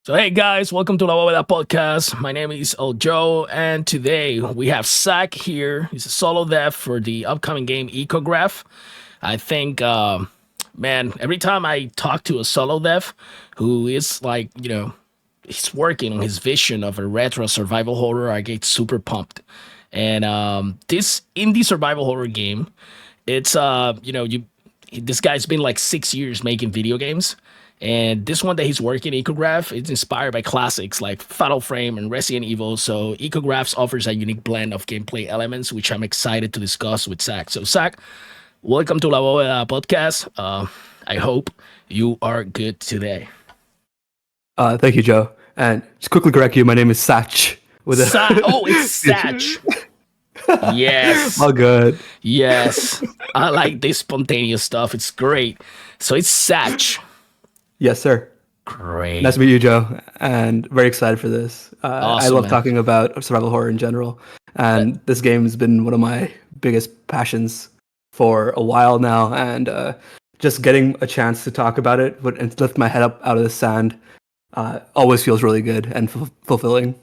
So hey guys, welcome to La Bóveda Podcast. My name is Joe, and today we have Sach here. He's a solo dev for the upcoming game Echograph. I think, man, every time I talk to a solo dev who is he's working on his vision of a retro survival horror, I get super pumped. And this indie survival horror game, it's this guy's been like 6 years making video games. And this one that he's working, Echograph, it's inspired by classics like Fatal Frame and Resident Evil. So Echographs offers a unique blend of gameplay elements, which I'm excited to discuss with Sach. So Sach, welcome to La Bóveda Podcast. I hope you are good today. Thank you, Joe. And just quickly correct you, my name is Sach. Oh, it's Sach. Yes. All good. Yes. I like this spontaneous stuff. It's great. So it's Sach. Yes, sir. Great. Nice to meet you, Joe. And very excited for this. Awesome, I love man. talking about survival horror in general. And this game has been one of my biggest passions for a while now. And just getting a chance to talk about it and lift my head up out of the sand always feels really good and fulfilling.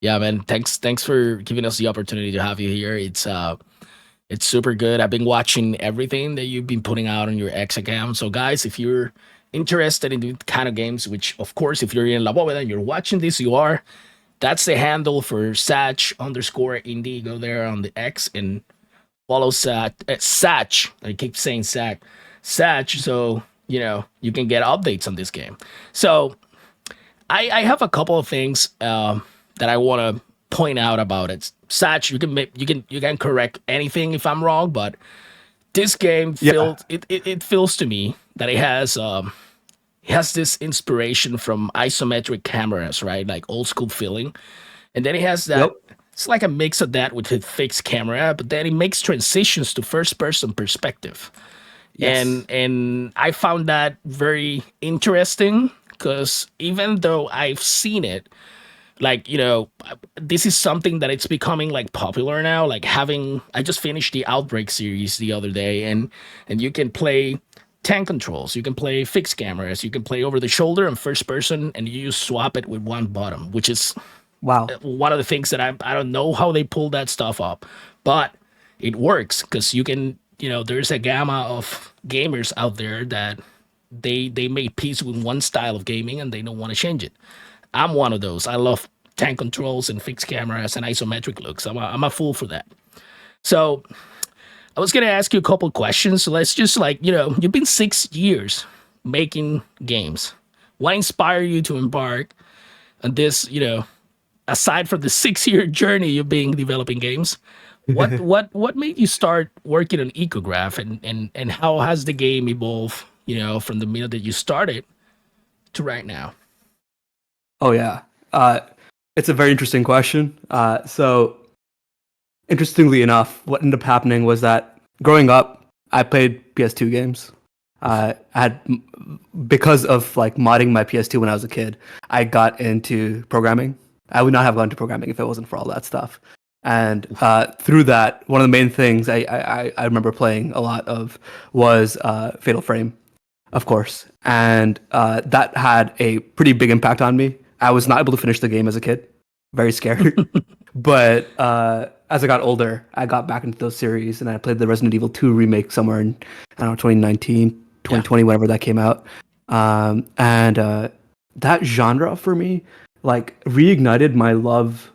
Yeah, man. Thanks for giving us the opportunity to have you here. It's super good. I've been watching everything that you've been putting out on your X account. So guys, if you're interested in the kind of games, which of course, if you're in La Bóveda and you're watching this, you are. That's the handle for Sach_indie. Go there on the X and follow Sach. I keep saying Sach. So you can get updates on this game. So I have a couple of things that I want to point out about it. Sach, you can correct anything if I'm wrong, but this game feels to me that it has this inspiration from isometric cameras, right? Like old school feeling. And then it has that, It's like a mix of that with a fixed camera, but then it makes transitions to first person perspective. Yes. And I found that very interesting because even though I've seen it, this is something that it's becoming like popular now. I just finished the Outbreak series the other day, and you can play tank controls, you can play fixed cameras, you can play over the shoulder and first person, and you just swap it with one button, which is Wow. one of the things that I don't know how they pull that stuff up, but it works because you can, there's a gamma of gamers out there that they made peace with one style of gaming and they don't want to change it. I'm one of those. I love tank controls and fixed cameras and isometric looks. I'm a fool for that. So I was going to ask you a couple questions. So let's just you've been 6 years making games. What inspired you to embark on this, aside from the 6-year journey you've been developing games? What made you start working on Echograph, and how has the game evolved, from the minute that you started to right now? Oh, yeah. It's a very interesting question. So, interestingly enough, what ended up happening was that growing up, I played PS2 games. Because of modding my PS2 when I was a kid, I got into programming. I would not have gone to programming if it wasn't for all that stuff. And through that, one of the main things I remember playing a lot of was Fatal Frame, of course. And that had a pretty big impact on me. I was not able to finish the game as a kid. Very scared. But as I got older, I got back into those series, and I played the Resident Evil 2 remake somewhere in, 2019, 2020, whenever that came out. And that genre for me, reignited my love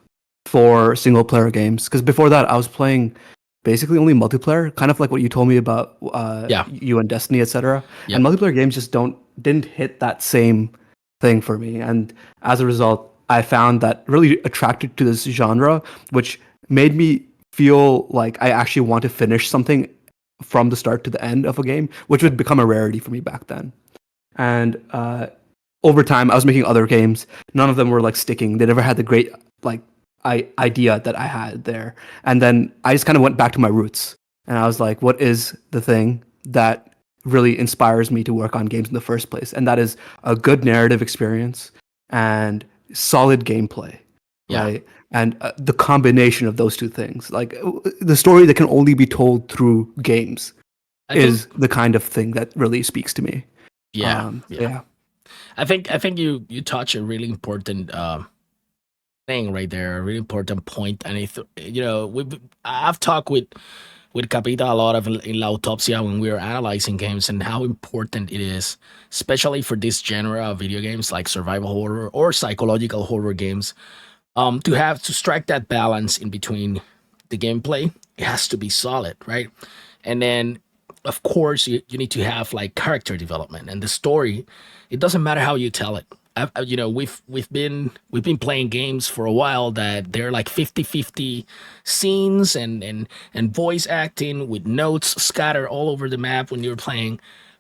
for single-player games. Because before that, I was playing basically only multiplayer, kind of like what you told me about you and Destiny, etc. Yeah. And multiplayer games just didn't hit that same thing for me. And as a result, I found that really attracted to this genre, which made me feel like I actually want to finish something from the start to the end of a game, which would become a rarity for me back then. And over time, I was making other games. None of them were sticking. They never had the great idea that I had there. And then I just kind of went back to my roots, and I was like, what is the thing that really inspires me to work on games in the first place? And that is a good narrative experience and solid gameplay, right? And the combination of those two things, the story that can only be told through games, is the kind of thing that really speaks to me. Yeah. I think you touch a really important thing right there, a really important point, and I've talked with Capita a lot of in La Autopsia when we were analyzing games and how important it is, especially for this genre of video games like survival horror or psychological horror games, to have to strike that balance in between the gameplay. It has to be solid, right? And then, of course, you need to have like character development and the story. It doesn't matter how you tell it. We've been playing games for a while that they're like 50-50 scenes and voice acting with notes scattered all over the map when you're playing,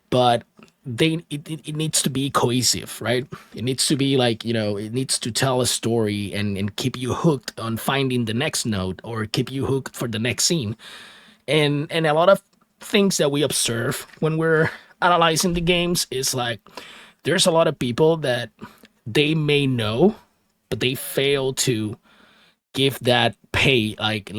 but it needs to be cohesive, right? It needs to be like, it needs to tell a story and keep you hooked on finding the next note or keep you hooked for the next scene. And a lot of things that we observe when we're analyzing the games is like there's a lot of people that they may know, but they fail to give that pay, like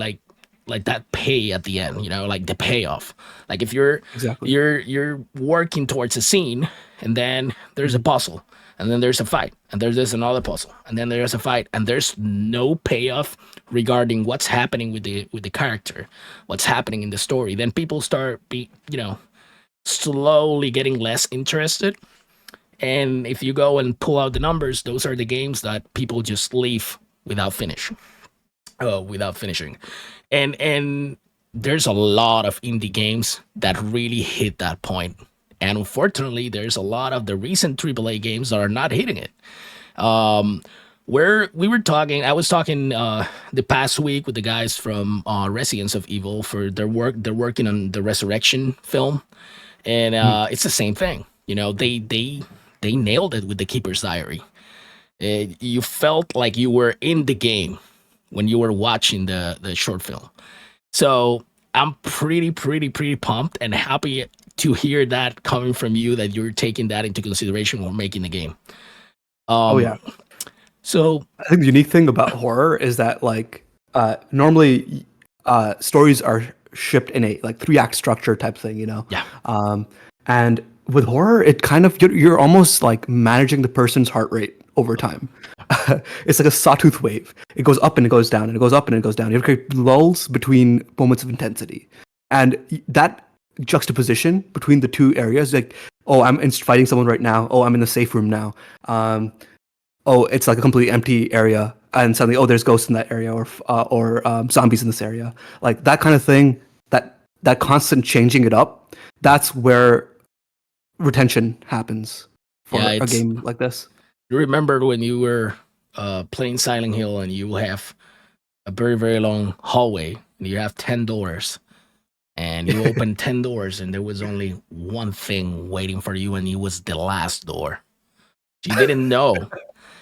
that pay at the end, like the payoff. Like if you're Exactly. you're working towards a scene, and then there's a Mhm. puzzle, and then there's a fight, and there's another puzzle, and then there's a fight, and there's no payoff regarding what's happening with the character, what's happening in the story. Then people start slowly getting less interested. And if you go and pull out the numbers, those are the games that people just leave without finish, without finishing. And there's a lot of indie games that really hit that point. And unfortunately, there's a lot of the recent AAA games that are not hitting it. Where we were talking, I was talking the past week with the guys from Residence of Evil for their work. They're working on the Resurrection film, and Mhm. it's the same thing. They nailed it with the Keeper's Diary. You felt like you were in the game when you were watching the short film. So I'm pretty pumped and happy to hear that coming from you that you're taking that into consideration when making the game. Oh yeah. So I think the unique thing about horror is that like normally stories are shipped in a like 3 act structure type thing, you know. yeah, Um, and with horror, it kind of you're almost like managing the person's heart rate over time. It's like a sawtooth wave. It goes up and it goes down, and it goes up and it goes down. You have to create lulls between moments of intensity, and that juxtaposition between the two areas, like, oh, fighting someone right now. Oh, I'm in the safe room now. Oh, it's like a completely empty area, and suddenly, oh, there's ghosts in that area, or zombies in this area, like that kind of thing. That constant changing it up, that's where retention happens yeah. for a It's game like this. You remember when you were playing Silent Hill and you have a very long hallway and you have 10 doors and you open 10 doors and there was only one thing waiting for you and it was the last door. You didn't know.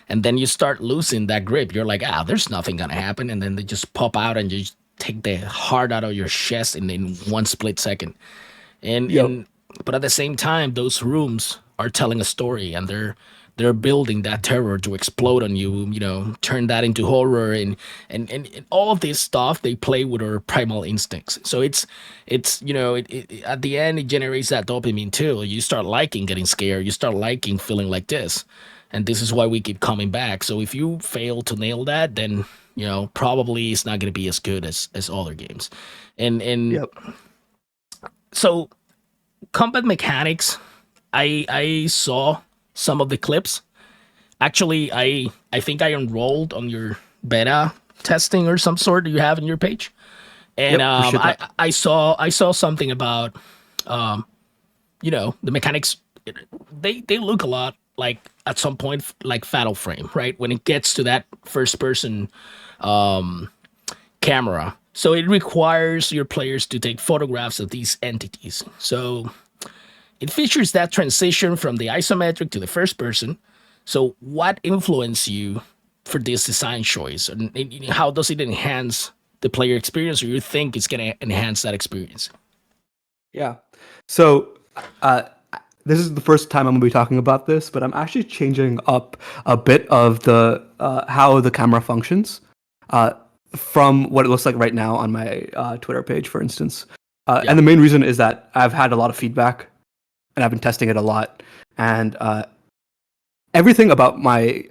And then you start losing that grip. You're like, there's nothing gonna happen. And then they just pop out and you just take the heart out of your chest in one split second. And Yep. and but at the same time, those rooms are telling a story and they're building that terror to explode on you, turn that into horror and all of this stuff. They play with our primal instincts. So at the end it generates that dopamine too. You start liking getting scared, you start liking feeling like this, and this is why we keep coming back. So if you fail to nail that, then probably it's not going to be as good as other games. And Yep. so combat mechanics, I saw some of the clips. Actually, I think I enrolled on your beta testing or some sort you have in your page, and Yep. We should I that. I saw something about the mechanics. They look a lot like at some point like Fatal Frame, right? When it gets to that first person camera. So it requires your players to take photographs of these entities. So it features that transition from the isometric to the first person. So what influenced you for this design choice? And how does it enhance the player experience, or you think it's going to enhance that experience? Yeah. So uh, this is the first time I'm gonna be talking about this, but I'm actually changing up a bit of the how the camera functions uh, from what it looks like right now on my Twitter page, for instance. Yeah. And the main reason is that I've had a lot of feedback, and I've been testing it a lot, and everything about my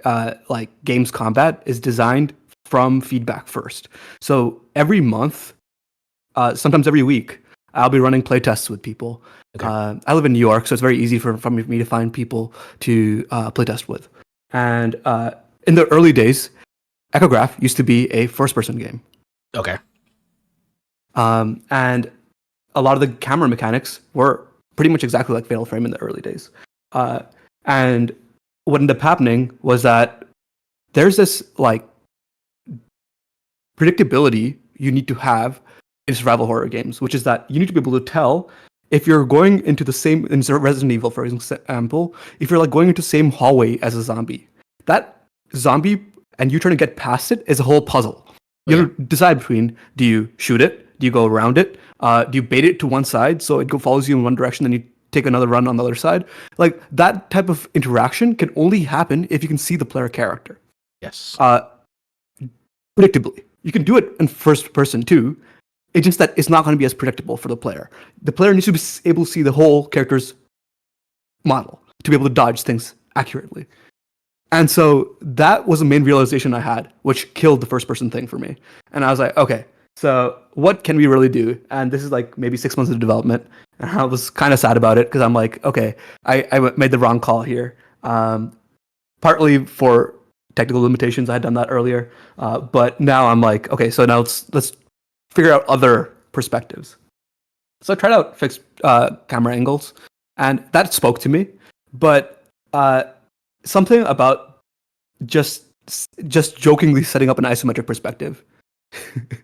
like games combat is designed from feedback first. So every month, sometimes every week, I'll be running playtests with people. Okay. I live in New York, so it's very easy for me to find people to playtest with. And in the early days, Echograph used to be a first-person game, Okay. and a lot of the camera mechanics were pretty much exactly like Fatal Frame in the early days. Uh, and what ended up happening was that there's this like predictability you need to have in survival horror games, which is that you need to be able to tell if you're going into the same in Resident Evil, for example, if you're like going into the same hallway as a zombie, that zombie and you trying to get past it is a whole puzzle. Oh, You yeah. have to decide between do you shoot it, do you go around it, do you bait it to one side so it follows you in one direction, then you take another run on the other side. Like that type of interaction can only happen if you can see the player character. Yes. Uh, predictably. You can do it in first person too. It's just that it's not going to be as predictable for the player. The player needs to be able to see the whole character's model to be able to dodge things accurately. And so that was the main realization I had, which killed the first person thing for me. And I was like, okay, so what can we really do? And this is like maybe 6 months of development. And I was kind of sad about it because I'm like, okay, I made the wrong call here. Partly for technical limitations, I had done that earlier. But now I'm like, okay, so now let's figure out other perspectives. So I tried out fixed camera angles, and that spoke to me. But something about just jokingly setting up an isometric perspective.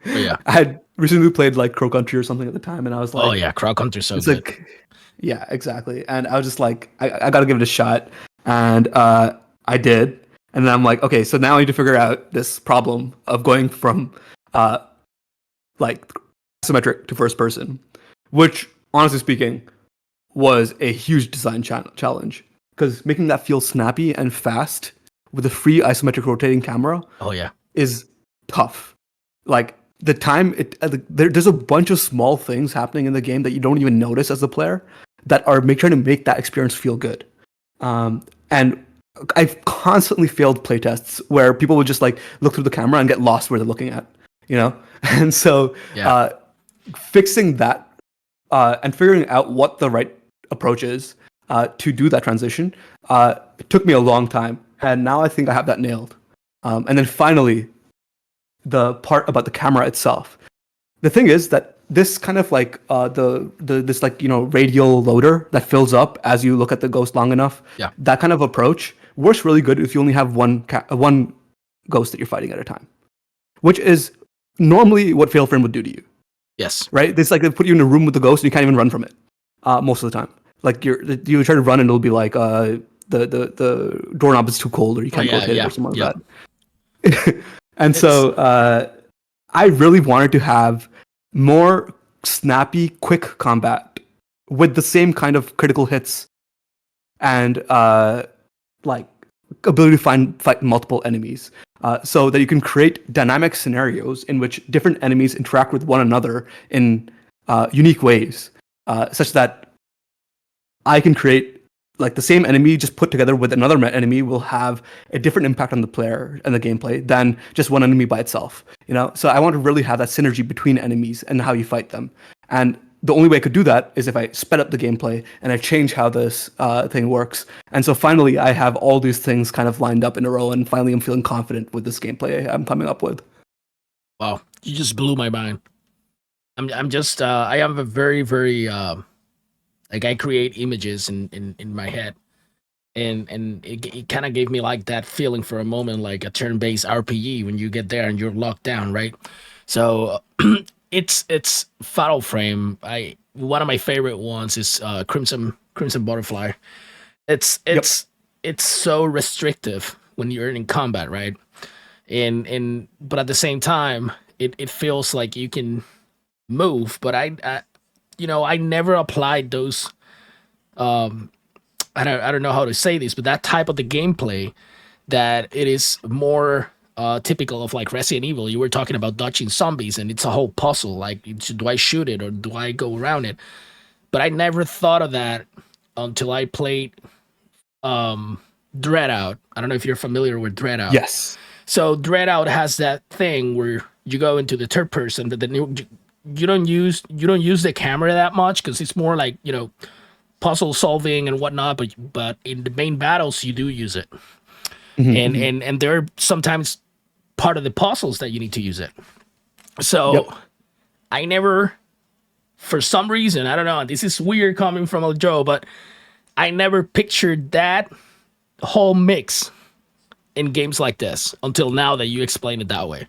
Oh, yeah. I had recently played like Crow Country or something at the time, and I was Oh, like, yeah. Crowd Hunter's so it's good. like, yeah, exactly. And I was just like, I got to give it a shot, and I did. And then I'm like, okay, so now I need to figure out this problem of going from uh, like isometric to first person, which honestly speaking was a huge design challenge because making that feel snappy and fast with a free isometric rotating camera Oh, yeah. is tough. Like the time there's a bunch of small things happening in the game that you don't even notice as a player that are trying to make that experience feel good. And I've constantly failed playtests where people would just like look through the camera and get lost where they're looking at, you know. And so Yeah. fixing that and figuring out what the right approach is to do that transition it took me a long time, and now I think I have that nailed. And then finally, the part about the camera itself. The thing is that this kind of like the this like radial loader that fills up as you look at the ghost long enough. Yeah. That kind of approach works really good if you only have one ghost that you're fighting at a time, which is normally what Fatal Frame would do to you, Yes. right? It's like they put you in a room with the ghost and you can't even run from it most of the time. Like you try to run and it'll be like the doorknob is too cold or you Oh, can't go yeah. hit it Yeah. or something Yeah. like that. And It's so I really wanted to have more snappy, quick combat with the same kind of critical hits and like ability to fight multiple enemies, so that you can create dynamic scenarios in which different enemies interact with one another in unique ways, such that I can create like the same enemy just put together with another enemy will have a different impact on the player and the gameplay than just one enemy by itself. So I want to really have that synergy between enemies and how you fight them. And the only way I could do that is if I sped up the gameplay and I change how this thing works. And so finally, I have all these things kind of lined up in a row, and finally, I'm feeling confident with this gameplay I'm coming up with. wow. You just blew my mind. I'm just I am a very very like I create images in my head, and it kind of gave me like that feeling for a moment, like a turn-based RPG when you get there and you're locked down, right? So it's Fatal Frame. I One of my favorite ones is Crimson Butterfly. It's Yep. it's it's so restrictive when you're in combat, right? And but at the same time, it feels like you can move. But I never applied those. I don't know how to say this, but that type of the gameplay that it is more typical of like Resident Evil. You were talking about dodging zombies, and it's a whole puzzle. Like, do I shoot it or do I go around it? But I never thought of that until I played Dreadout. I don't know if you're familiar with Dreadout. Yes. So Dreadout has that thing where you go into the third person, but then you don't use the camera that much because it's more like puzzle solving and whatnot. But in the main battles, you do use it, Hmm, and hmm. and and there are sometimes part of the puzzles that you need to use it. So Yep. I never, for some reason, I don't know. This is weird coming from a Joe, but I never pictured that whole mix in games like this until now that you explain it that way.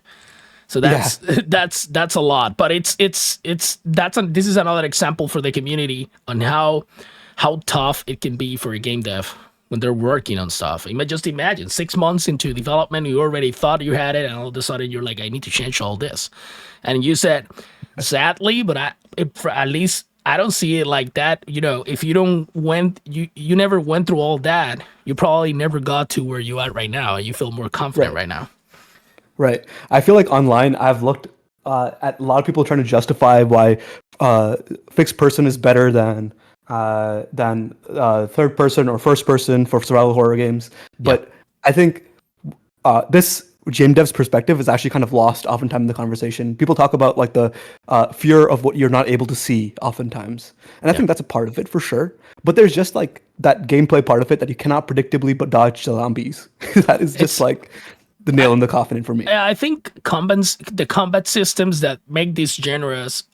So Yeah. that's a lot, but this is another example for the community on how tough it can be for a game dev when they're working on stuff. Just imagine 6 months into development, you already thought you had it, and all of a sudden you're like, I need to change all this, and you said, sadly, but at least I don't see it like that. If you don't went you never went through all that, you probably never got to where you are right now, and you feel more confident Right. right now. Right. I feel like online, I've looked at a lot of people trying to justify why fixed person is better than third person or first person for survival horror games. Yeah. But I think this game dev's perspective is actually kind of lost oftentimes in the conversation. People talk about like the fear of what you're not able to see oftentimes, and I Yeah. think that's a part of it for sure. But there's just like that gameplay part of it that you cannot predictably but dodge zombies. That is just It's like the nail in the coffin for me. I think the combat systems that make these genres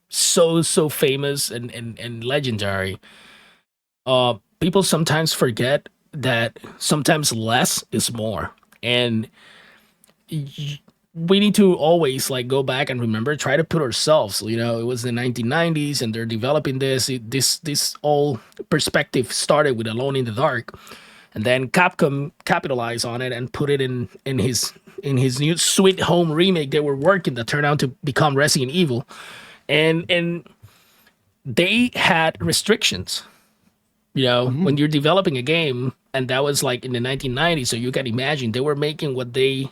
so famous and legendary. People sometimes forget that sometimes less is more, and we need to always like go back and remember, try to put ourselves. It was the 1990s, and they're developing this all perspective started with Alone in the Dark, and then Capcom capitalized on it and put it in his new Sweet Home remake they were working that turned out to become Resident Evil, and they had restrictions. When Mhm. you're developing a game, and that was like in the 1990s, so you can imagine they were making what they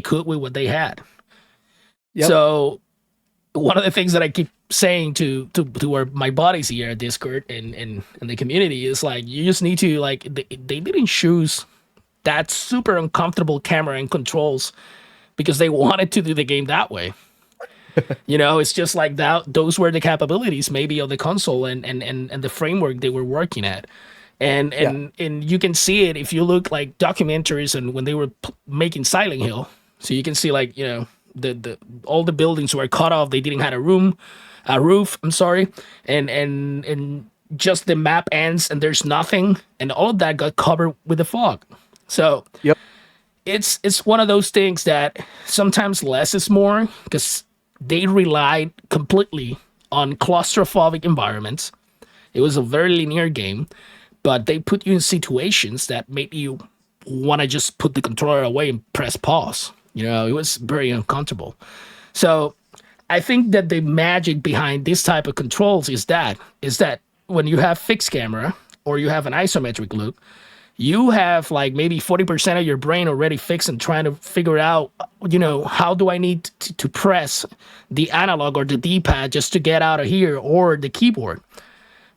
could with what they had. Yep. So one of the things that I keep saying to my buddies here at Discord and the community is like, you just need to like, they didn't choose that super uncomfortable camera and controls because they wanted to do the game that way. It's just like that. Those were the capabilities maybe of the console and the framework they were working at. And Yeah. and and you can see it if you look like documentaries and when they were making Silent Hill. So you can see like the all the buildings were cut off. They didn't have a roof. I'm sorry, and just the map ends and there's nothing, and all of that got covered with the fog. So Yep. it's one of those things that sometimes less is more because they relied completely on claustrophobic environments. It was a very linear game, but they put you in situations that made you want to just put the controller away and press pause. It was very uncomfortable. So I think that the magic behind this type of controls is that when you have fixed camera or you have an isometric loop, you have like maybe 40% of your brain already fixed and trying to figure out, how do I need to press the analog or the D-pad just to get out of here, or the keyboard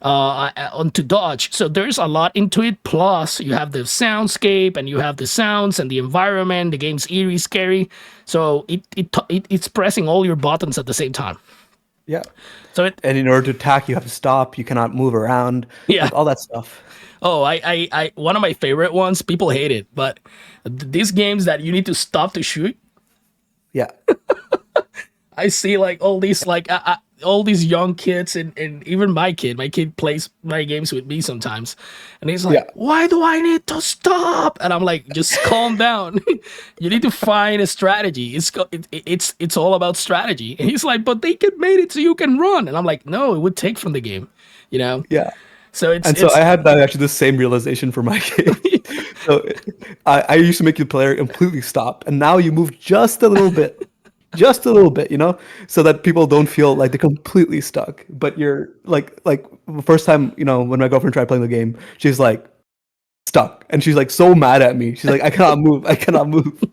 onto dodge. So there's a lot into it. Plus, you have the soundscape and you have the sounds and the environment. The game's eerie, scary. So it's pressing all your buttons at the same time. Yeah. So it And in order to attack, you have to stop. You cannot move around, yeah. like all that stuff. Oh, one of my favorite ones. People hate it, but these games that you need to stop to shoot. Yeah. I see like all these young kids and even my kid plays my games with me sometimes, and he's Yeah. like, why do I need to stop? And I'm like, just calm down. You need to find a strategy. It's all about strategy. And he's like, but they could made it so you can run. And I'm like, no, it would take from the game, you know. Yeah. So it's And so it's I had that actually the same realization for my game. So I used to make the player completely stop, and now you move just a little bit, so that people don't feel like they're completely stuck. But you're like the first time, when my girlfriend tried playing the game, she's like stuck, and she's like so mad at me. She's like, I cannot move, I cannot move.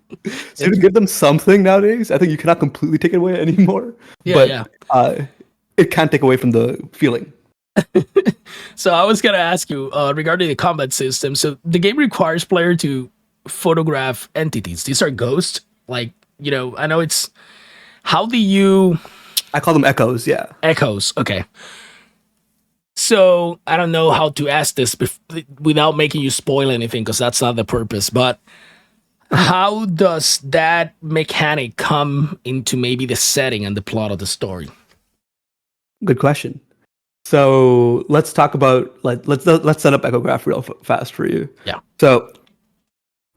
So to it's give them something nowadays, I think you cannot completely take it away anymore, yeah, yeah. but it can't take away from the feeling. So I was gonna ask you regarding the combat system. So the game requires player to photograph entities. These are ghosts. Like, I know it's how do you I call them echoes. Yeah. echoes? Okay. So I don't know how to ask this without making you spoil anything because that's not the purpose. But how does that mechanic come into maybe the setting and the plot of the story? Good question. So let's talk about let's set up Echograph real fast for you. Yeah. So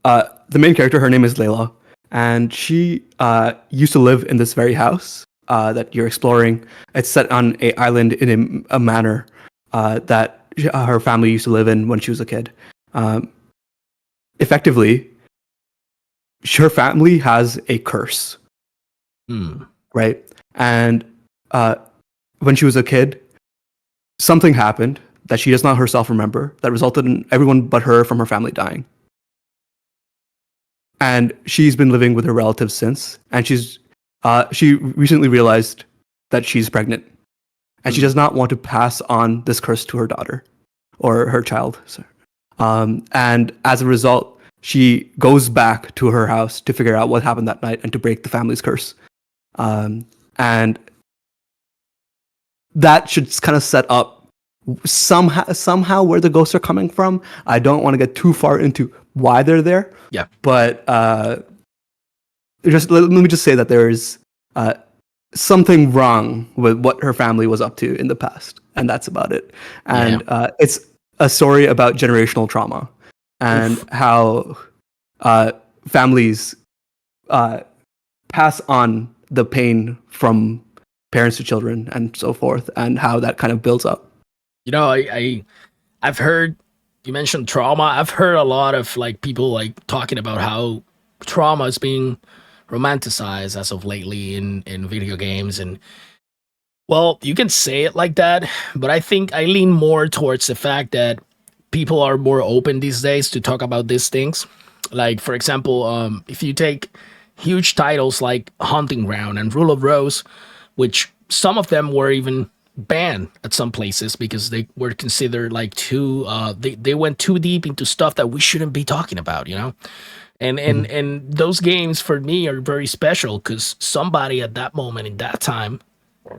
the main character, her name is Layla, and she used to live in this very house that you're exploring. It's set on a island in a manor that her family used to live in when she was a kid. Effectively, her family has a curse, Hmm. right? And when she was a kid, something happened that she does not herself remember that resulted in everyone but her from her family dying. And she's been living with her relatives since, and she recently realized that she's pregnant, and she Hmm. does not want to pass on this curse to her daughter or her child. Sorry. And as a result, she goes back to her house to figure out what happened that night and to break the family's curse. And that should kind of set up somehow where the ghosts are coming from. I don't want to get too far into why they're there, Yeah. but just let me just say that there is something wrong with what her family was up to in the past, and that's about it. Yeah. And it's a story about generational trauma and Oof. how families pass on the pain from parents to children and so forth, and how that kind of builds up. I've heard you mentioned trauma. I've heard a lot of like people like talking about how trauma is being romanticized as of lately in video games. And well, you can say it like that, but I think I lean more towards the fact that people are more open these days to talk about these things. Like for example, if you take huge titles like Hunting Ground and Rule of Rose, which some of them were even banned at some places because they were considered like too they went too deep into stuff that we shouldn't be talking about. And those games for me are very special because somebody at that moment in that time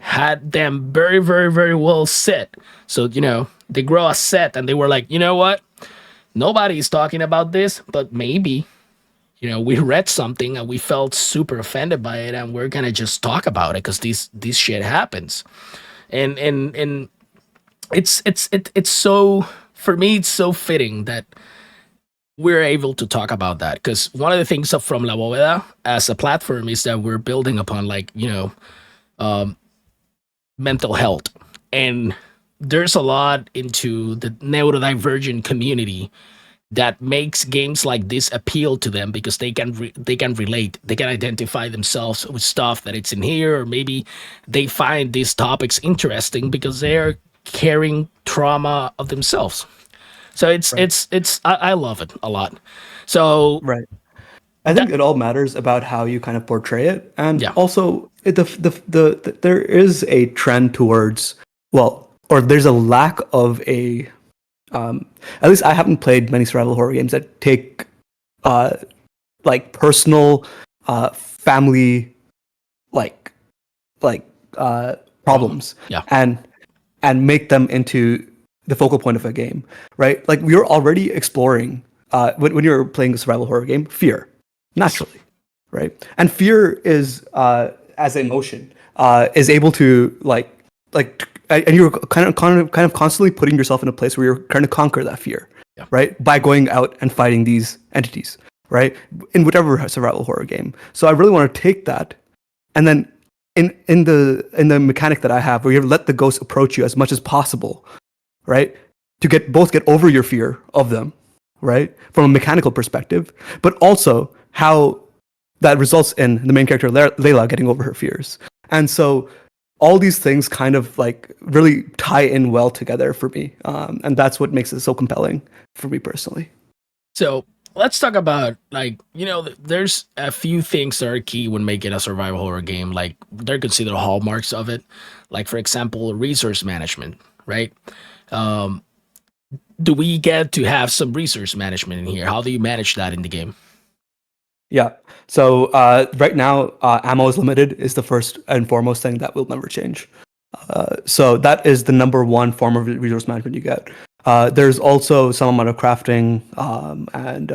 had them very, very, very well set. So, they grow a set and they were like, you know what? Nobody's talking about this, but maybe, we read something and we felt super offended by it and we're gonna just talk about it because this shit happens. And it's so for me it's so fitting that we're able to talk about that because one of the things from La Bóveda as a platform is that we're building upon like mental health. And there's a lot into the neurodivergent community that makes games like this appeal to them because they can relate, they can identify themselves with stuff that it's in here, or maybe they find these topics interesting because they're carrying trauma of themselves. So Right. I love it a lot. So Right. I think that it all matters about how you kind of portray it, and yeah. also there is a trend towards, well, or there's a lack of a um, at least I haven't played many survival horror games that take uh, like personal family like like uh, Trauma. problems Yeah. and make them into the focal point of a game, right? Like we are already exploring when you're playing a survival horror game, fear Yes. naturally, right? And fear is as an emotion is able to and you're kind of constantly putting yourself in a place where you're trying to conquer that fear, Yeah. right? By going out and fighting these entities, right? In whatever survival horror game. So I really want to take that and then in the mechanic that I have, where you let the ghosts approach you as much as possible, right? To get over your fear of them, right? From a mechanical perspective, but also how that results in the main character Layla getting over her fears. And so all these things kind of like really tie in well together for me, and that's what makes it so compelling for me personally. So let's talk about like there's a few things that are key when making a survival horror game. Like they're considered hallmarks of it. Like for example, resource management. right? Um, do we get to have some resource management in here? How do you manage that in the game? Yeah. So right now, ammo is limited is the first and foremost thing that will never change. So that is the number one form of resource management you get. There's also some amount of crafting, and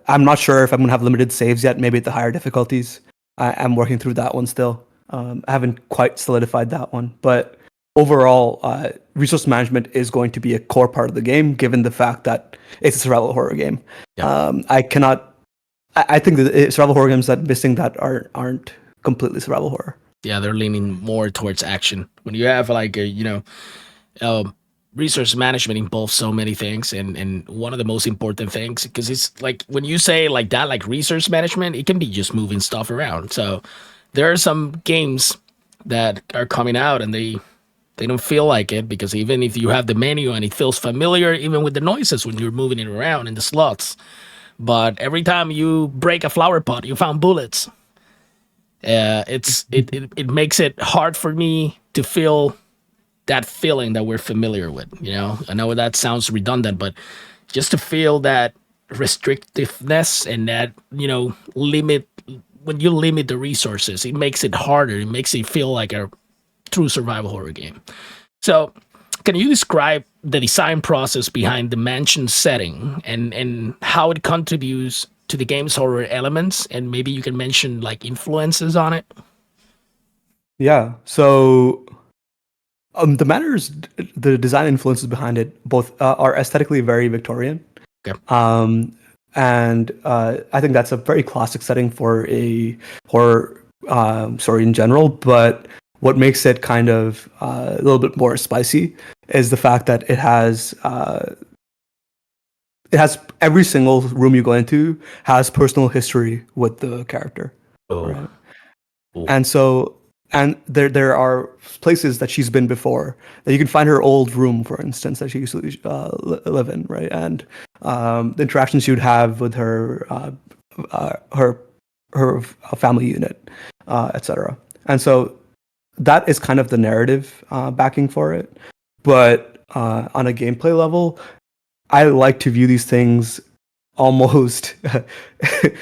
I'm not sure if I'm gonna have limited saves yet. Maybe at the higher difficulties. I'm working through that one still. I haven't quite solidified that one, but overall, resource management is going to be a core part of the game, given the fact that it's a survival horror game. Yeah. I cannot. I think that survival horror games that missing that aren't completely survival horror. Yeah, they're leaning more towards action. When you have like a, um, resource management involves so many things, and one of the most important things, because it's like when you say like that, like resource management, it can be just moving stuff around. So there are some games that are coming out and they don't feel like it, because even if you have the menu and it feels familiar, even with the noises when you're moving it around in the slots, but every time you break a flower pot, you found bullets. It makes it hard for me to feel that feeling that we're familiar with. I know that sounds redundant, but just to feel that restrictiveness and that limit, when you limit the resources, it makes it harder. It makes it feel like a true survival horror game. So, can you describe the design process behind the mansion setting and how it contributes to the game's horror elements? And maybe you can mention like influences on it. Yeah. So the manners, the design influences behind it, both are aesthetically very Victorian. Okay. And I think that's a very classic setting for a horror story in general. But what makes it kind of a little bit more spicy is the fact that it has every single room you go into has personal history with the character, Oh, right? oh, And so, and there are places that she's been before that you can find her old room, for instance, that she used to live in, right? And the interactions you'd have with her her family unit, etc. And so that is kind of the narrative backing for it. But on a gameplay level, I like to view these things almost. This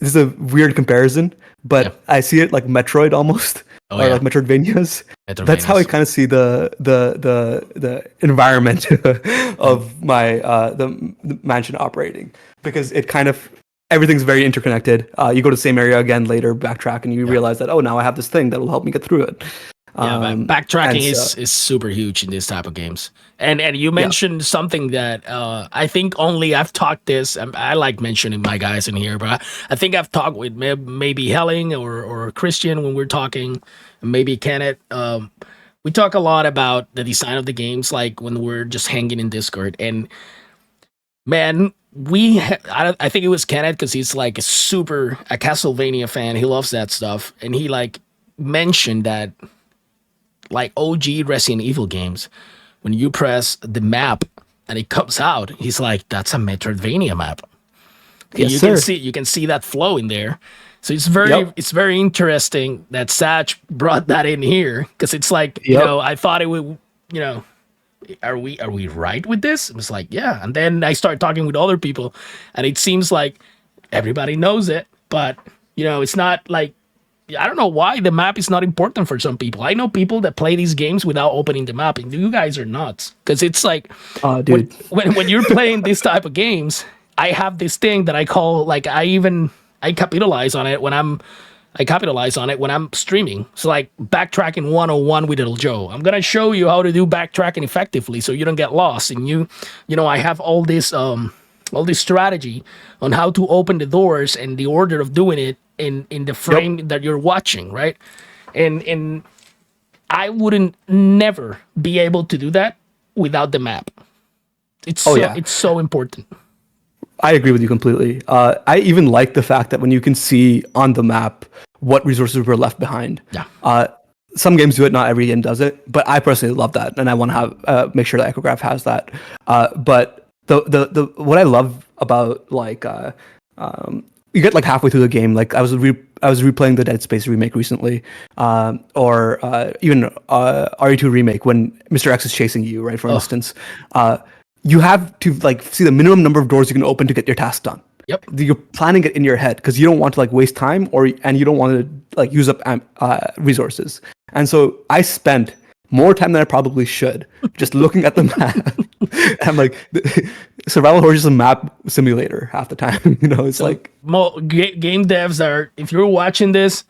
is a weird comparison, yeah. but I see it like Metroid almost, Oh or yeah. like Metroidvanias. That's how I Metroidvanias. kind of see the environment Mm. of the mansion operating, because it kind of everything's very interconnected. You go to the same area again later, backtrack, and you Yeah. realize that, oh, now I have this thing that will help me get through it. Yeah, And backtracking so is super huge in this type of games. And you yeah, mentioned something that I think only I've talked this. I like mentioning my guys in here, but I think I've talked with maybe Helling or Christian when we're talking, maybe Kenneth. We talk a lot about the design of the games, like when we're just hanging in Discord. And man, I think it was Kenneth because he's like a Castlevania fan. He loves that stuff, and he like mentioned that like OG Resident Evil games, when you press the map and it comes out, he's like, "That's a Metroidvania map." yes, You can sir. see that flow in there. So Yep, it's very interesting that Sach brought that in here, because it's like, yep. I thought it would, you know are we right with this? It was like, yeah. And then I started talking with other people, and it seems like everybody knows it, but it's not like, I don't know why the map is not important for some people. I know people that play these games without opening the map, and you guys are nuts. Because it's like when Dude. when you're playing this type of games, I have this thing that I call like I capitalize on it when I'm streaming. So like backtracking 101 with Little Joe. I'm gonna show you how to do backtracking effectively so you don't get lost. And I have all this strategy on how to open the doors and the order of doing it in the Yep. frame that you're watching, right? And I wouldn't never be able to do that without the map. It's Oh so yeah. it's so important. I agree with you completely. I even like the fact that when you can see on the map what resources were left behind. Yeah. Some games do it, not every game does it, but I personally love that, and I want to have make sure that Echograph has that. But the what I love about like you get like halfway through the game. Like I was replaying the Dead Space remake recently, or even RE2 remake when Mr. X is chasing you, right? For Oh, instance, you have to like see the minimum number of doors you can open to get your task done. yep. You're planning it in your head because you don't want to like waste time and you don't want to like use up resources. And so I spent more time than I probably should just looking at the map. I'm like, survival horror is a map simulator half the time. It's So like, game devs are, if you're watching this,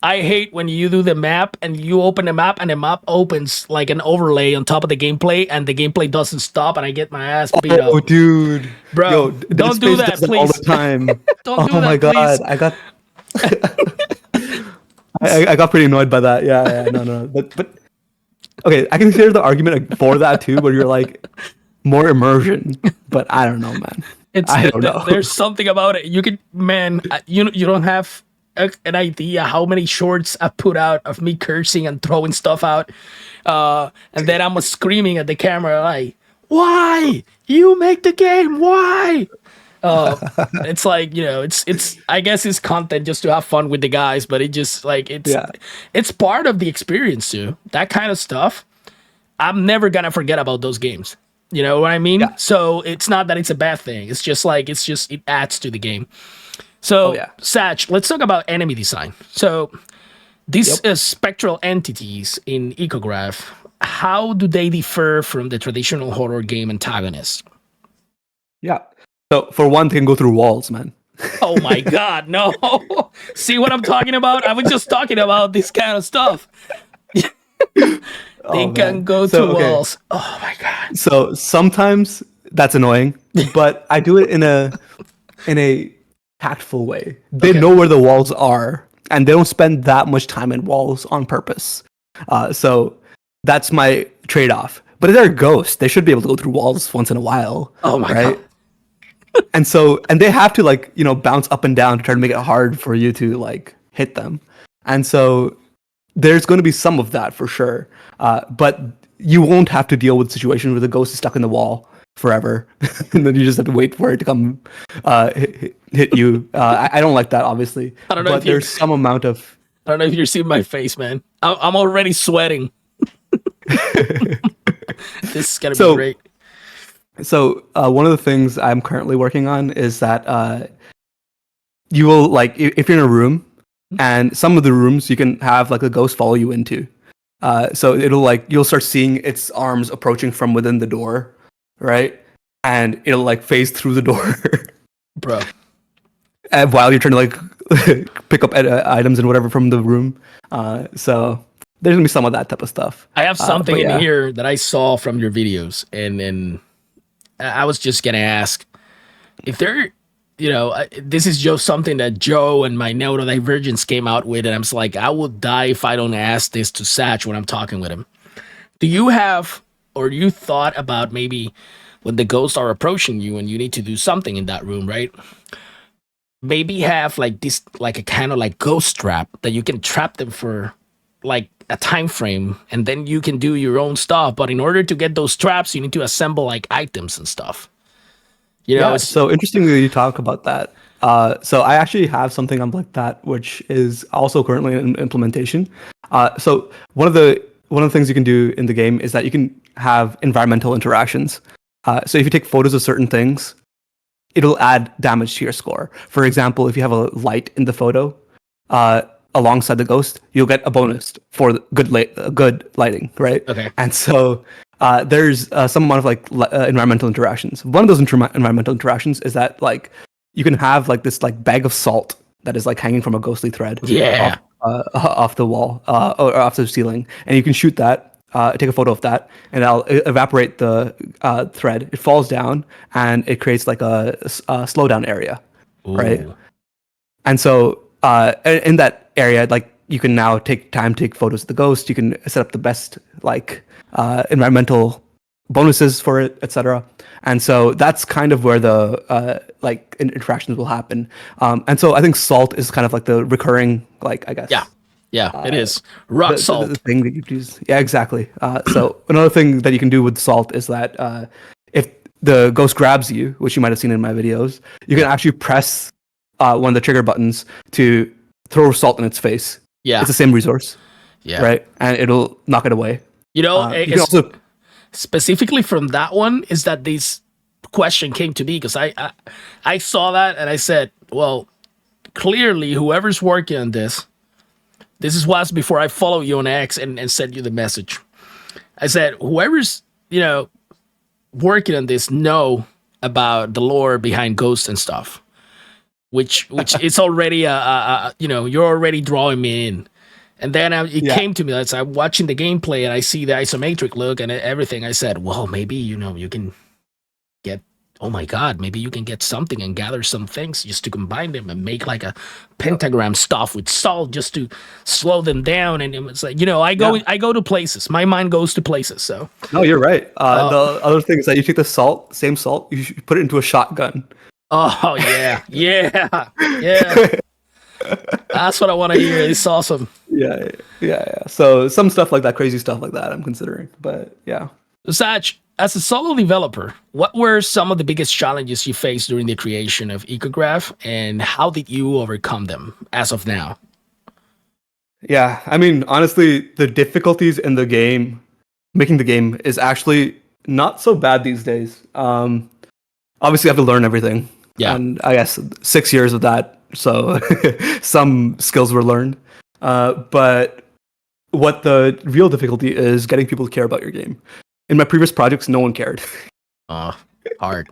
I hate when you do the map and you open the map and the map opens like an overlay on top of the gameplay and the gameplay doesn't stop and I get my ass beat oh, up. dude, Bro, yo, Dead don't do Space that, does that all please. the time. Don't do Oh my that, god, please. I got pretty annoyed by that. Yeah, no, but okay, I can hear the argument for that too, where you're like more immersion, but I don't know, man. I don't know. There's something about it. You could, man, you don't have an idea how many shorts I put out of me cursing and throwing stuff out, and then I'm screaming at the camera like, "Why you make the game? Why?" It's like it's I guess it's content just to have fun with the guys, but it just like Yeah, it's part of the experience too. That kind of stuff. I'm never gonna forget about those games. You know what I mean? yeah. So it's not that it's a bad thing. It's just like it adds to the game. Oh So yeah. Sach, let's talk about enemy design. So these Yep. spectral entities in Echograph, how do they differ from the traditional horror game antagonists? Yeah. So for one, they can go through walls, man. Oh my god, no. See what I'm talking about? I was just talking about this kind of stuff. They Oh can man. go So through okay. walls. Oh my god. So sometimes that's annoying, but I do it in a tactful way. They Okay. know where the walls are, and they don't spend that much time in walls on purpose. So that's my trade-off. But if they're ghosts, they should be able to go through walls once in a while, Oh my god. right? And they have to like bounce up and down to try to make it hard for you to like hit them. And so there's going to be some of that for sure. But you won't have to deal with situations where the ghost is stuck in the wall forever, and then you just have to wait for it to come hit you. I don't like that, obviously, I don't know but if you there's some amount of. I don't know if you're seeing my face, man. I'm already sweating. This is gonna be So great. one of the things I'm currently working on is that you will like if you're in a room, and some of the rooms you can have like a ghost follow you into. So it'll like you'll start seeing its arms approaching from within the door, right? And it'll like phase through the door Bro. and while you're trying to like pick up items and whatever from the room. So there's gonna be some of that type of stuff. I have something But in yeah, here that I saw from your videos, and I was just gonna ask if there, this is just something that Joe and my neurodivergence came out with, and I'm just like, I will die if I don't ask this to Satch when I'm talking with him. Do you have, or you thought about maybe when the ghosts are approaching you and you need to do something in that room, right? Maybe have like this, like a kind of like ghost trap that you can trap them for like a time frame, and then you can do your own stuff. But in order to get those traps, you need to assemble like items and stuff. yeah. It's So interesting that you talk about that. So I actually have something on like that, which is also currently in implementation. So one of the things you can do in the game is that you can have environmental interactions. So if you take photos of certain things, it'll add damage to your score. For example, if you have a light in the photo alongside the ghost, you'll get a bonus for the good lighting, right? okay. And so there's some amount of like environmental interactions. One of those environmental interactions is that like you can have like this like bag of salt that is like hanging from a ghostly thread Yeah. off the wall or off the ceiling, and you can shoot that. Take a photo of that, and I'll evaporate the thread. It falls down, and it creates like a slowdown area, right? Ooh. And so in that area, like you can now take photos of the ghost. You can set up the best like environmental bonuses for it, etc. And so that's kind of where the like interactions will happen. And so I think salt is kind of like the recurring, like I guess, Yeah. Yeah, it is. Rock the salt. thing that you use. Yeah, exactly. So another thing that you can do with salt is that if the ghost grabs you, which you might have seen in my videos, you can actually press one of the trigger buttons to throw salt in its face. Yeah. It's the same resource, Yeah. right? And it'll knock it away. You know, You can also specifically from that one is that this question came to me because I saw that and I said, well, clearly whoever's working on this was before I followed you on X and sent you the message. I said, whoever's, working on this know about the lore behind Ghost and stuff, which it's already you're already drawing me in. And then it came to me as I'm watching the gameplay and I see the isometric look and everything. I said, well, maybe, you can get, oh my God, maybe you can get something and gather some things just to combine them and make like a pentagram stuff with salt just to slow them down. And it's like, I go to places. My mind goes to places. So no, you're right. The other thing is that you take the same salt, you should put it into a shotgun. Oh yeah, yeah, yeah. That's what I want to hear. It's awesome. Yeah. So some stuff like that, crazy stuff like that, I'm considering. But yeah. Sach, as a solo developer, what were some of the biggest challenges you faced during the creation of Echograph, and how did you overcome them as of now? Yeah, I mean, honestly, the difficulties in the game, making the game, is actually not so bad these days. Obviously, I have to learn everything. Yeah. And I guess 6 years of that, so some skills were learned. But what the real difficulty is getting people to care about your game. In my previous projects, no one cared. Hard.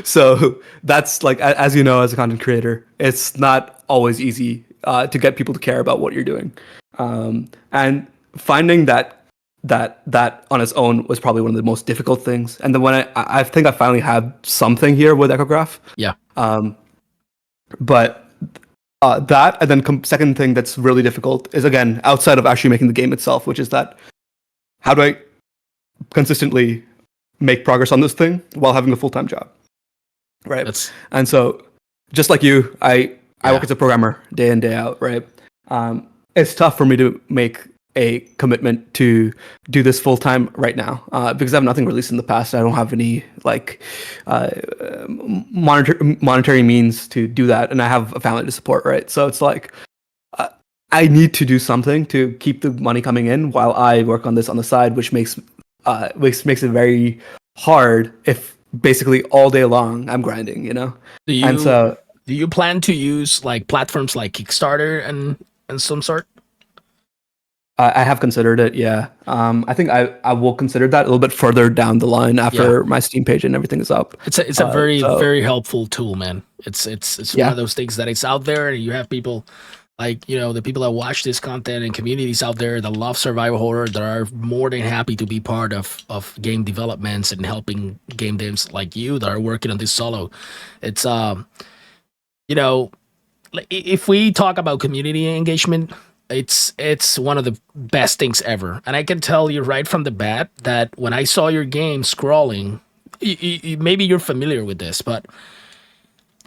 So that's like, as you know, as a content creator, it's not always easy to get people to care about what you're doing. And finding that on its own was probably one of the most difficult things. And then when I think I finally have something here with Echograph. Yeah. But that, and then second thing that's really difficult is, again, outside of actually making the game itself, which is that how do I consistently make progress on this thing while having a full-time job, right? And so, just like you, I work as a programmer day in, day out, right? It's tough for me to make a commitment to do this full-time right now because I have nothing released in the past. I don't have any like monetary means to do that, and I have a family to support, right? So it's like I need to do something to keep the money coming in while I work on this on the side, which makes it very hard if basically all day long I'm grinding, Do you plan to use like platforms like Kickstarter and some sort? I have considered it, yeah. I think I will consider that a little bit further down the line after my Steam page and everything is up. It's a very helpful tool, man. It's one of those things that it's out there, and you have people like, the people that watch this content and communities out there that love survival horror that are more than happy to be part of game developments and helping game devs like you that are working on this solo. It's if we talk about community engagement, it's one of the best things ever. And I can tell you right from the bat that when I saw your game scrolling, maybe you're familiar with this, but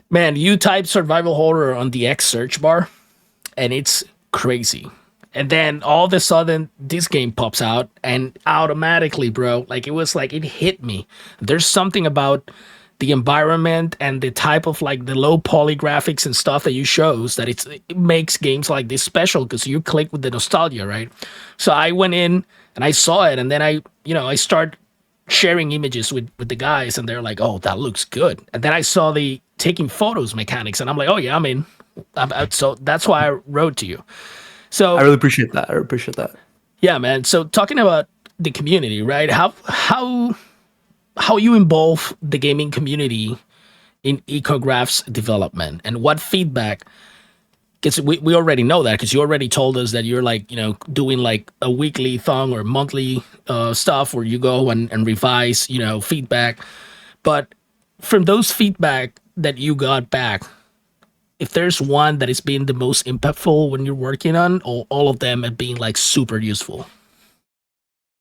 man, you type survival horror on the X search bar and it's crazy. And then all of a sudden this game pops out and automatically, bro, like it was like it hit me. There's something about the environment and the type of like the low poly graphics and stuff that you shows that it makes games like this special because you click with the nostalgia, right? So I went in and I saw it, and then I start sharing images with the guys, and they're like, oh, that looks good. And then I saw the taking photos mechanics, and I'm like, oh yeah, I'm in. So that's why I wrote to you. So I really appreciate that. Yeah, man. So talking about the community, right? How you involve the gaming community in Echograph's development, and what feedback, because we already know that because you already told us that you're like, doing like a weekly thing or monthly stuff where you go and revise, feedback. But from those feedback that you got back, if there's one that is being the most impactful when you're working on, or all of them have been like super useful?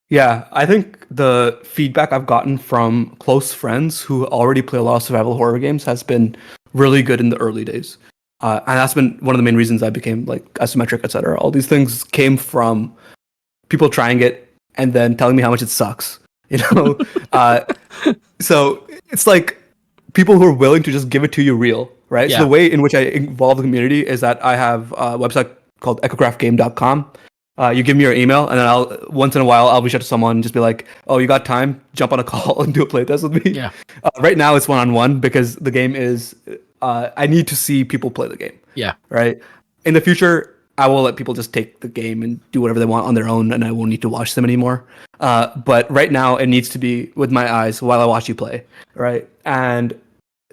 Yeah, I think the feedback I've gotten from close friends who already play a lot of survival horror games has been really good in the early days. And that's been one of the main reasons I became like isometric, etc. All these things came from people trying it and then telling me how much it sucks. So it's like people who are willing to just give it to you real, right? So the Yeah. way in which I involve the community is that I have a website called echograph.game.com. You give me your email, and then I'll once in a while I'll reach out to someone and just be like, "Oh, you got time? Jump on a call and do a playtest with me." Yeah. Right now it's one-on-one because the game is. I need to see people play the game, Yeah. right? In the future, I will let people just take the game and do whatever they want on their own, and I won't need to watch them anymore. But right now, it needs to be with my eyes while I watch you play, right? And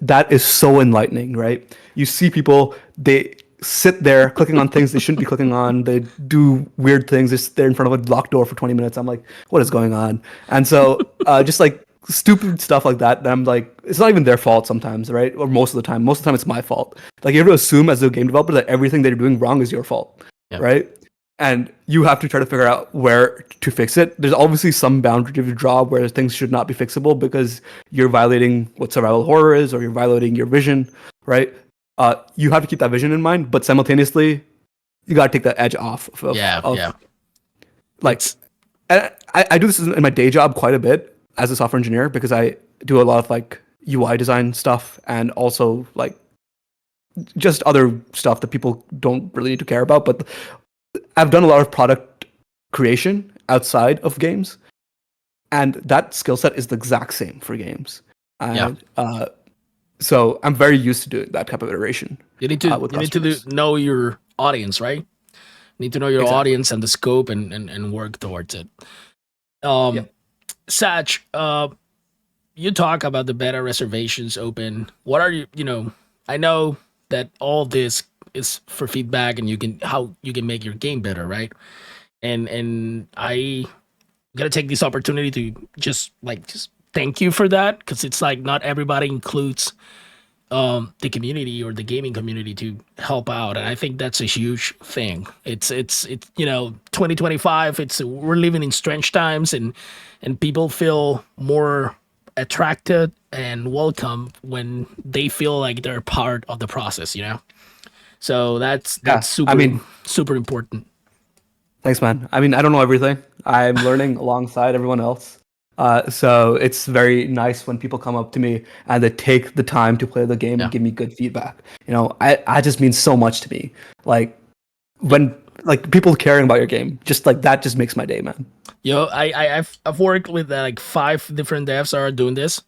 that is so enlightening, right? You see people, they sit there clicking on things they shouldn't be clicking on. They do weird things. They sit there in front of a locked door for 20 minutes. I'm like, what is going on? And so, just like stupid stuff like that, I'm like, it's not even their fault sometimes, right? Or most of the time. Most of the time, it's my fault. Like, you have to assume as a game developer that everything that you're doing wrong is your fault, Yeah. right? And you have to try to figure out where to fix it. There's obviously some boundary to draw where things should not be fixable because you're violating what survival horror is, or you're violating your vision, right? You have to keep that vision in mind, but simultaneously, you gotta take that edge off Yeah. Yeah. like. It's I do this in my day job quite a bit as a software engineer because I do a lot of like UI design stuff and also like just other stuff that people don't really need to care about. But I've done a lot of product creation outside of games, and that skill set is the exact same for games. yeah. And so I'm very used to doing that type of iteration with You need to customers. know your audience, right? Need to know your Exactly. audience and the scope, and work towards it. Yeah. Sach, you talk about the beta reservations open. What are you? I know that all this is for feedback, and how you can make your game better, right? And I gotta take this opportunity to just thank you for that, because it's like not everybody includes the community or the gaming community to help out, and I think that's a huge thing. It's 2025. We're living in strange times, and people feel more attracted and welcome when they feel like they're part of the process. So that's Yeah. I super mean, super important. thanks, man. I mean, I don't know everything. I'm learning alongside everyone else. So it's very nice when people come up to me and they take the time to play the game and Yeah. give me good feedback. I just means so much to me. Like when like people caring about your game, just like that just makes my day, man. I've worked with like 5 different devs are doing this.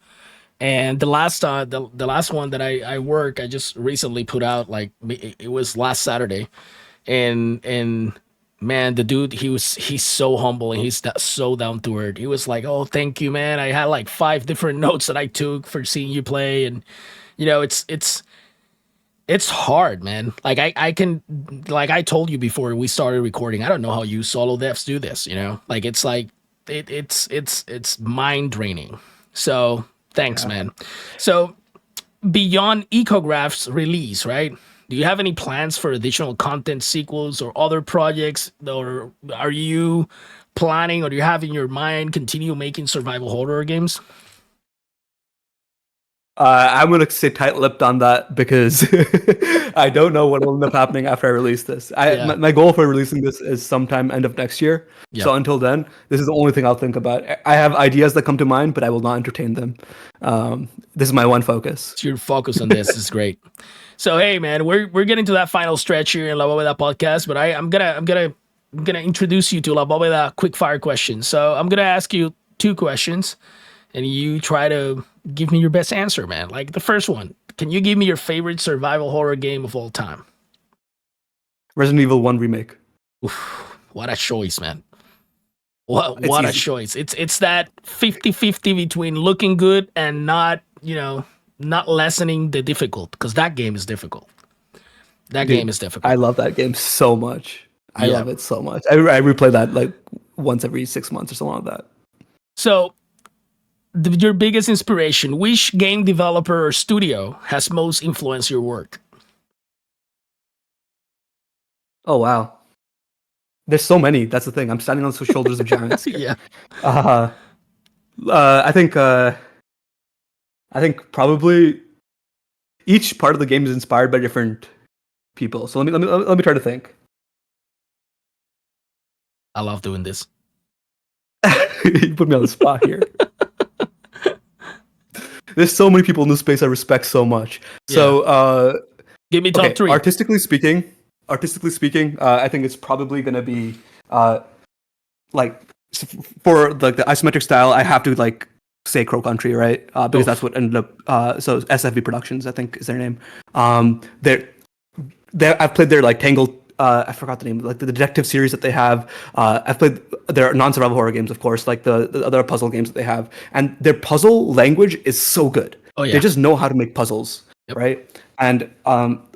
And the last one that I work, I just recently put out, like it was last Saturday, and man, the dude, he's so humble, and so down to earth. He was like, "Oh, thank you, man. I had like 5 different notes that I took for seeing you play." And it's hard, man. Like I can, like I told you before we started recording, I don't know how you solo devs do this. Like it's like it's mind draining. So thanks, Yeah. man. So beyond Echograph's release, right? Do you have any plans for additional content sequels or other projects, or are you planning, or do you have in your mind continue making survival horror games? I'm gonna stay tight-lipped on that because I don't know what will end up happening after I release this. Yeah, My goal for releasing this is sometime end of next year. yeah. So until then, this is the only thing I'll think about. I have ideas that come to mind, but I will not entertain them. This is my one focus. So your focus on this is great. So hey, man, we're getting to that final stretch here in La Bóveda podcast, but I'm gonna introduce you to La Bóveda quick fire questions. So I'm gonna ask you 2 questions, and you try to give me your best answer, man. Like the first one, can you give me your favorite survival horror game of all time? Resident Evil 1 remake. Oof, what a choice, man. What It's what a easy. choice. It's that 50-50 between looking good and not lessening the difficult, because that game is difficult. That game Dude, is I difficult. love that game so much. I Yeah. love it so much. I replay that like once every 6 months or something like that. So your biggest inspiration, which game developer or studio has most influenced your work? Oh wow. There's so many. That's the thing. I'm standing on the shoulders of giants here. Yeah. Uh, uh, I think uh, I think probably each part of the game is inspired by different people. So let me try to think. I love doing this. You put me on the spot here. There's so many people in this space I respect so much. Yeah. So, Give me top okay, three. artistically speaking, I think it's probably gonna be like for like the isometric style. I have to like say Crow Country, right? Because that's Oof. what ended up. So SFB Productions, I think, is their name. They're I've played their like Tangled. I forgot the name, like the detective series that they have. I've played their non-survival horror games, of course, like the other puzzle games that they have, and their puzzle language is so good. Oh They yeah. just know how to make puzzles, Yep. right? And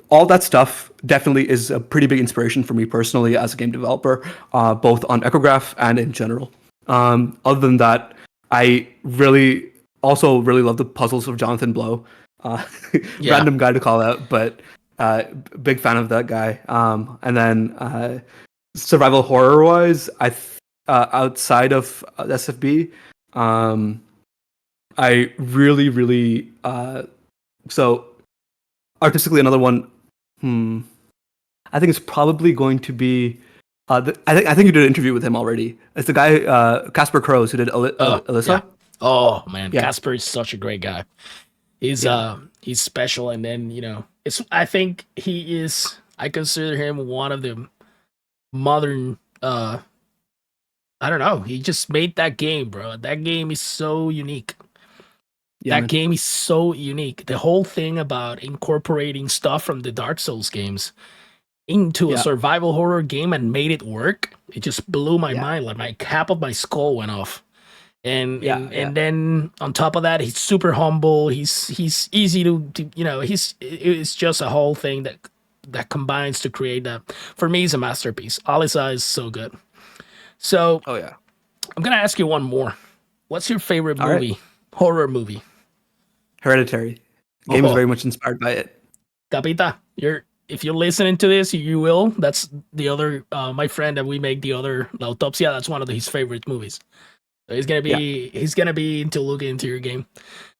all that stuff definitely is a pretty big inspiration for me personally as a game developer, both on Echograph and in general. Other than that, I really also really love the puzzles of Jonathan Blow. Uh, Yeah. random guy to call out, but uh, big fan of that guy. And then survival horror wise, outside of SFB, um, I really so artistically another one. Hmm, I think it's probably going to be. I think you did an interview with him already. It's the guy Casper Crows who did Oh yeah. Alyssa. Oh man, Yeah, Casper is such a great guy. yeah, He's special, and then it's. I think he is. I consider him one of the modern. I don't know. He just made that game, bro. That game is so unique. yeah, That man. game is so unique. The whole thing about incorporating stuff from the Dark Souls games into a Yeah, survival horror game and made it work. It just blew my yeah, mind. Like my cap of my skull went off. And yeah, and yeah, and then on top of that, he's super humble. He's easy to it's just a whole thing that combines to create that. For me, he's a masterpiece. Alisa is so good. So oh yeah. I'm gonna ask you one more. What's your favorite All right. movie? Horror movie? Hereditary. Game is Oh, very much inspired by it. Capita, you're if you're listening to this, you will. That's the other my friend that we make the other La Autopsia. That's one of his favorite movies. So Yeah, he's gonna be into looking into your game.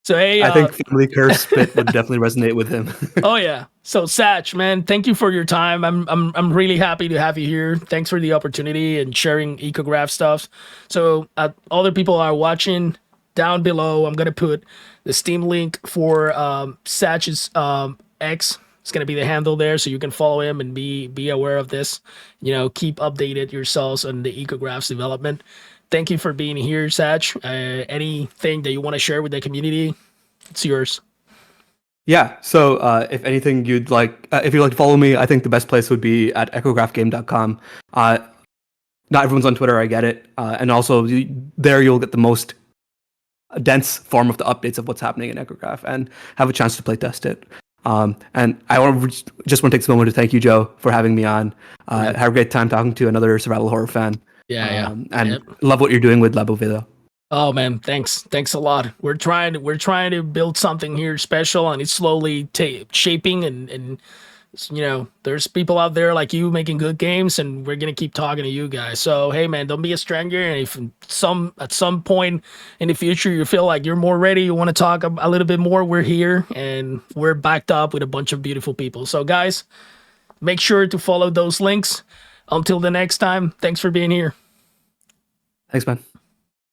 So hey, I think Family Curse bit would definitely resonate with him. oh yeah. So Sach, man, thank you for your time. I'm really happy to have you here. Thanks for the opportunity and sharing Echograph stuff. So other people are watching down below. I'm gonna put the Steam link for Sach's X. It's gonna be the handle there, so you can follow him and be aware of this. Keep updated yourselves on the Ecograph's development. Thank you for being here, Sach. Anything that you want to share with the community, it's yours. Yeah. So if anything you'd like, if you'd like to follow me, I think the best place would be at echographgame.com. Not everyone's on Twitter. I get it. And also there you'll get the most dense form of the updates of what's happening in Echograph and have a chance to play test it. And I just want to take this moment to thank you, Joe, for having me on. Right. Have a great time talking to another survival horror fan. Yeah, yeah. And Yep. love what you're doing with Labo Video. Oh man, thanks a lot. We're trying to build something here special, and it's slowly shaping. And there's people out there like you making good games, and we're gonna keep talking to you guys. So hey man, don't be a stranger. And if at some point in the future you feel like you're more ready, you want to talk a little bit more, we're here and we're backed up with a bunch of beautiful people. So guys, make sure to follow those links. Until the next time, thanks for being here. Thanks, man.